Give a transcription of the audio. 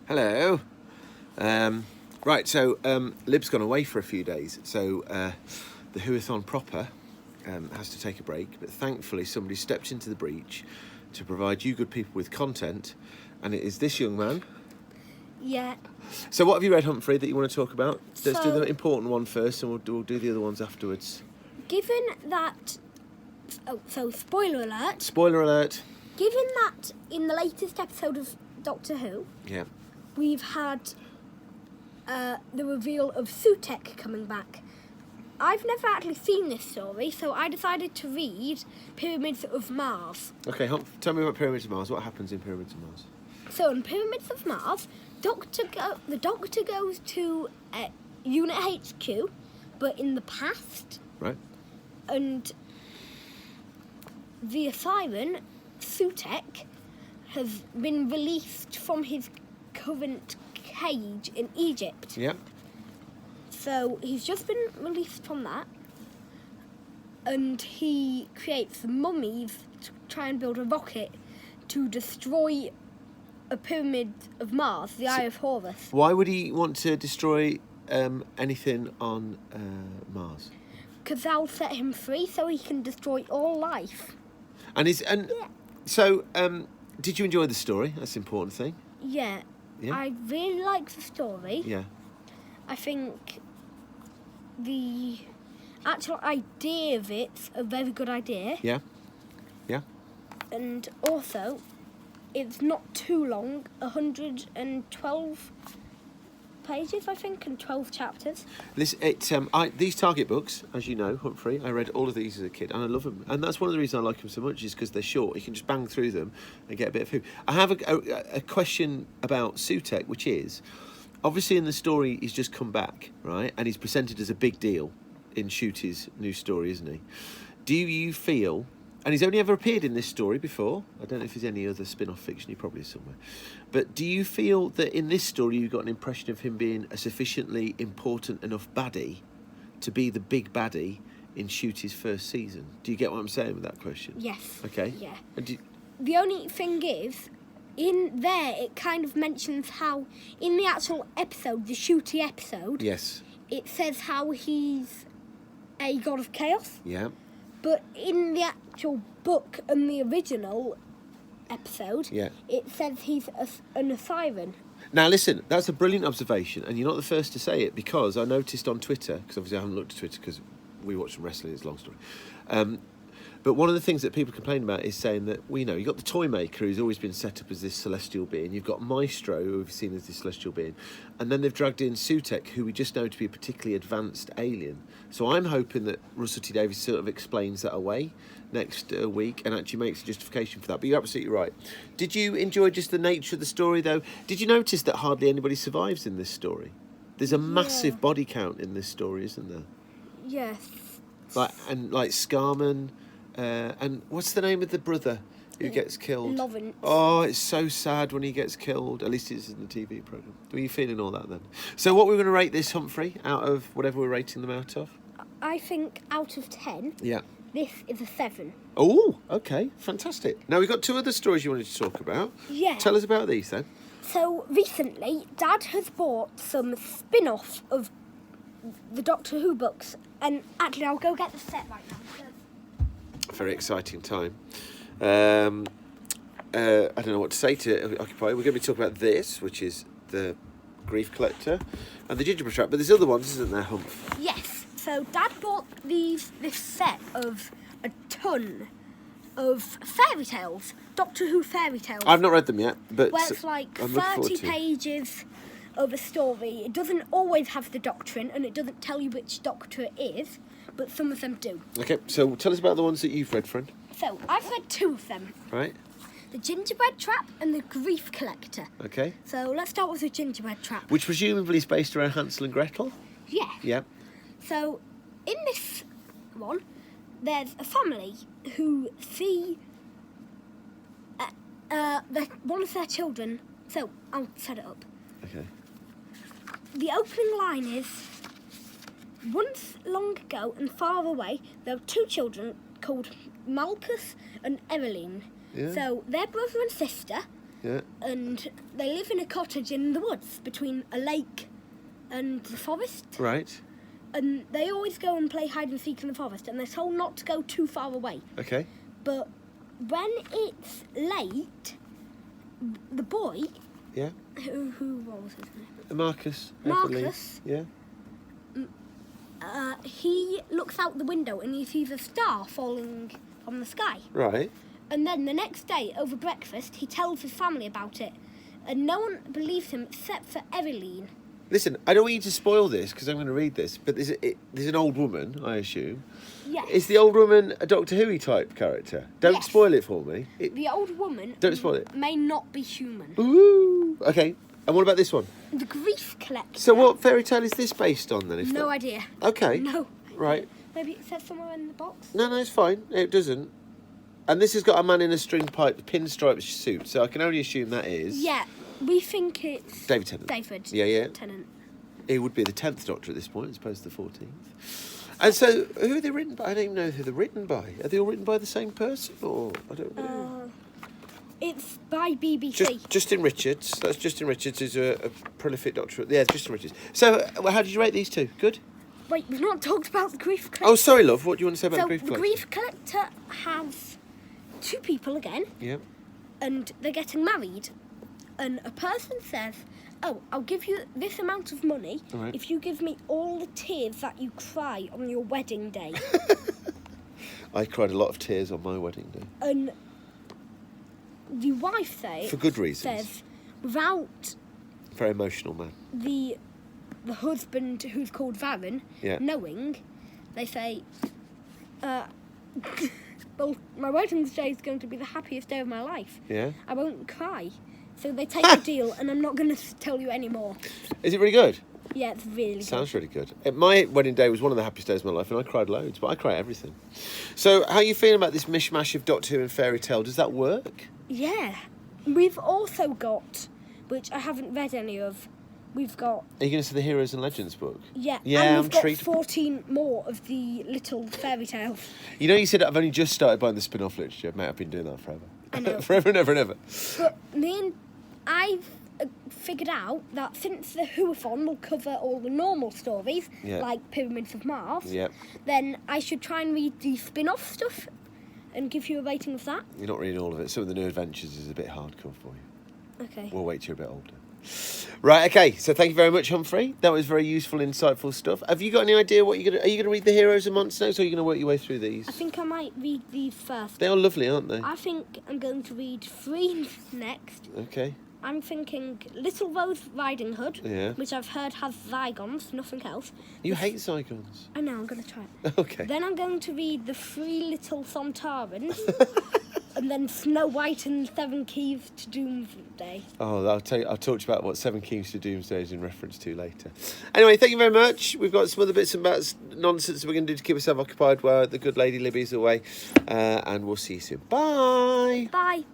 Hello. Right, so Lib's gone away for a few days, so the Humphathon proper has to take a break, but thankfully somebody stepped into the breach to provide you good people with content, and it is this young man. Yeah. So what have you read, Humphrey, that you want to talk about? Let's do So- the important one first, and we'll do the other ones afterwards. Given that... Oh, so spoiler alert. Spoiler alert. Given that in the latest episode of Doctor Who, Yeah. we've had the reveal of Sutek coming back. I've never actually seen this story, so I decided to read Pyramids of Mars. Okay, tell me about Pyramids of Mars. What happens in Pyramids of Mars? So in Pyramids of Mars, the Doctor goes to Unit HQ, but in the past, Right. and the Siren, Sutek, has been released from his current cage in Egypt. Yeah. So he's just been released from that, and he creates mummies to try and build a rocket to destroy a pyramid of Mars, the Eye of Horus. Why would he want to destroy anything on Mars? Because that'll set him free, so he can destroy all life. And so, did you enjoy the story? That's the important thing. Yeah. Yeah. I really like the story. Yeah. I think the actual idea of it's a very good idea. Yeah. Yeah. And also, it's not too long, 112 pages, I think, and 12 chapters. These Target books, as you know, Humphrey, I read all of these as a kid, and I love them. And that's one of the reasons I like them so much, is because they're short. You can just bang through them and get a bit of food. I have a question about Sutek, which is, obviously in the story, he's just come back, right? And he's presented as a big deal in Shooty's new story, isn't he? Do you feel... And he's only ever appeared in this story before. I don't know if there's any other spin-off fiction. He probably is somewhere. But do you feel that in this story you've got an impression of him being a sufficiently important enough baddie to be the big baddie in Shooty's first season? Do you get what I'm saying with that question? Yes. Okay. Yeah. And The only thing is, in there it kind of mentions how, in the actual episode, the Shooty episode, yes. it says how he's a god of chaos. Yeah. But in the actual book and the original episode, Yeah. it says he's an siren. Now, listen, that's a brilliant observation, and you're not the first to say it, because I noticed on Twitter, because obviously I haven't looked at Twitter because we watch some wrestling, it's a long story. But one of the things that people complain about is saying that, well, you know, you've got the toy maker who's always been set up as this celestial being, you've got Maestro, who we've seen as this celestial being, and then they've dragged in Sutek, who we just know to be a particularly advanced alien. So I'm hoping that Russell T Davies sort of explains that away next week and actually makes a justification for that. But you're absolutely right. Did you enjoy just the nature of the story, though? Did you notice that hardly anybody survives in this story? There's a massive body count in this story, isn't there? Yes. Like Scarman... and what's the name of the brother who gets killed? Lawrence. Oh, it's so sad when he gets killed. At least it's in the TV programme. Were you feeling all that then? So what we're going to rate this, Humphrey, out of whatever we're rating them out of? I think out of 10, Yeah. this is a 7. Oh, okay. Fantastic. Now, we've got 2 other stories you wanted to talk about. Yeah. Tell us about these then. So recently, Dad has bought some spin-off of the Doctor Who books, and actually I'll go get the set right now. Very exciting time. I don't know what to say to Occupy. We're going to be talking about this, which is the Grief Collector, and the Gingerbread Trap. But there's other ones, isn't there, Humph? Yes. So Dad bought this set of a ton of fairy tales, Doctor Who fairy tales. I've not read them yet, but where it's like I'm looking forward 30 to it. pages of a story. It doesn't always have the Doctor in, and it doesn't tell you which Doctor it is, but some of them do. Okay, so tell us about the ones that you've read, friend. So I've read 2 of them. Right. The Gingerbread Trap and the Grief Collector. Okay. So let's start with the Gingerbread Trap. Which presumably is based around Hansel and Gretel? Yeah. Yeah. So in this one, there's a family who see one of their children. So I'll set it up. Okay. The opening line is, once long ago and far away, there were 2 children called Malchus and Evelyn. Yeah. So they're brother and sister, Yeah. And they live in a cottage in the woods between a lake and the forest. Right. And they always go and play hide and seek in the forest, and they're told not to go too far away. Okay. But when it's late, the boy, Yeah. what was his name? Marcus. Marcus. Yeah. He looks out the window and he sees a star falling from the sky. Right. And then the next day, over breakfast, he tells his family about it. And no one believes him except for Evelyn. Listen, I don't want you to spoil this because I'm going to read this, but there's an old woman, I assume. Yes. Is the old woman a Doctor Who type character? Don't Yes. spoil it for me. The old woman Don't spoil it. may not be human. Ooh. Okay. And what about this one? The grief collector. So what fairy tale is this based on then? If No not- idea. Okay. No. Right. Maybe it says somewhere in the box. No, it's fine. It doesn't. And this has got a man in a string pipe, pinstripe suit, so I can only assume that is... Yeah, we think it's David Tennant. David Yeah. Tennant. He would be the 10th Doctor at this point, as opposed to the 14th. And so, who are they written by? I don't even know who they're written by. Are they all written by the same person, or I don't know? It's by BBC. Justin Richards. That's Justin Richards, who's a prolific Doctor. Yeah, Justin Richards. So, how did you rate these two? Good? Wait, we've not talked about the grief collector. Oh, sorry, love. What do you want to say about So the grief the collector? grief collector has two people again, Yeah. and they're getting married. And a person says, "Oh, I'll give you this amount of money All right. if you give me all the tears that you cry on your wedding day." I cried a lot of tears on my wedding day. And the wife For good reasons. says, without Very emotional man. the husband, who's called Varen, Yeah. knowing, they say, well, my wedding day is going to be the happiest day of my life. Yeah. I won't cry. So they take the deal, and I'm not going to tell you anymore. Is it really good? Yeah, it's really good. Sounds really good. My wedding day was one of the happiest days of my life, and I cried loads, but I cry at everything. So, how are you feeling about this mishmash of Doctor Who and fairy tale? Does that work? Yeah. We've also got, which I haven't read any of, we've got... Are you going to see the Heroes and Legends book? Yeah, Yeah, and I'm we've got intrigued. 14 more of the little fairy tales. You know, you said I've only just started buying the spin-off literature. Mate, I've been doing that forever. I know. Forever and ever and ever. But I've figured out that since the Humphathon will cover all the normal stories, Yeah. like Pyramids of Mars, Yeah. then I should try and read the spin-off stuff and give you a rating of that. You're not reading all of it. Some of the New Adventures is a bit hardcore for you. Okay. We'll wait till you're a bit older. Right, okay. So thank you very much, Humphrey. That was very useful, insightful stuff. Have you got any idea what you're going to... Are you going to read the Heroes and Monsters, or are you going to work your way through these? I think I might read these first. They are lovely, aren't they? I think I'm going to read 3 next. Okay. I'm thinking Little Rose Riding Hood, Yeah. which I've heard has Zygons, nothing else. You hate Zygons. I know, I'm going to try it. Okay. Then I'm going to read The 3 Little Sontarans, and then Snow White and 7 Keys to Doomsday. Oh, I'll talk to you about what 7 Keys to Doomsday is in reference to later. Anyway, thank you very much. We've got some other bits and bats nonsense we're going to do to keep ourselves occupied while the good lady Libby's away. And we'll see you soon. Bye. Bye.